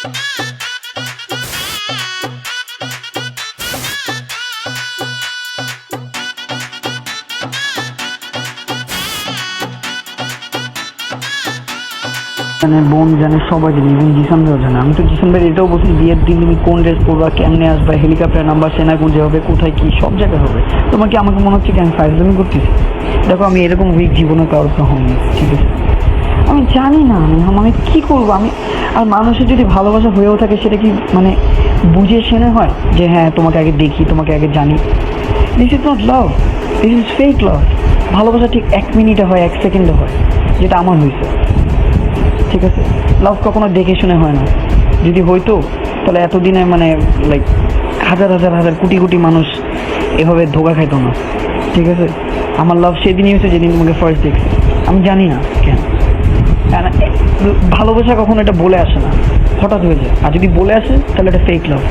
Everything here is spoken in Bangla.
জানে, বোন জানে, সবাই জানে, ইভেন জিসান ভাইও জানে। আমি তো জিসান ভাই এটাও বলছি, বিয়ের দিন তুমি কোন ড্রেস পরবা, কেমনে আসবা, হেলিকপ্টার নাম্বার, সেনাগুঞ্জে হবে, কোথায় কি সব জায়গায় হবে। তোমার কি আমাকে মনে হচ্ছে কি আমি ফাইজলামি করতেছি? দেখো আমি এরকম উইক জীবনে কারোর তো হয়নি, ঠিক আছে? আমি জানি না আমি কি করবো। আমি আর মানুষের যদি ভালোবাসা হয়েও থাকে সেটা কি মানে বুঝে শুনে হয় যে হ্যাঁ তোমাকে আগে দেখি, তোমাকে আগে জানি? This is not love, this is fake love. ভালোবাসা ঠিক 1 মিনিটে হয়, 1 সেকেন্ডে হয়, যেটা আমার হয়েছে, ঠিক আছে? লাভ কখনো দেখে শুনে হয় না। যদি হইতো তাহলে এতদিনে মানে লাইক হাজার হাজার হাজার কোটি কোটি মানুষ এভাবে ধোকা খাইতো না, ঠিক আছে? আমার লাভ সেদিনই হয়েছে যেদিন তোমাকে ফার্স্ট দেখছি। আমি জানি না কেন, ভালোবাসা কখনো এটা বলে আসে না, হঠাৎ হয়ে যায়। আর যদি বলে আসে তাহলে এটা ফেক লাভ।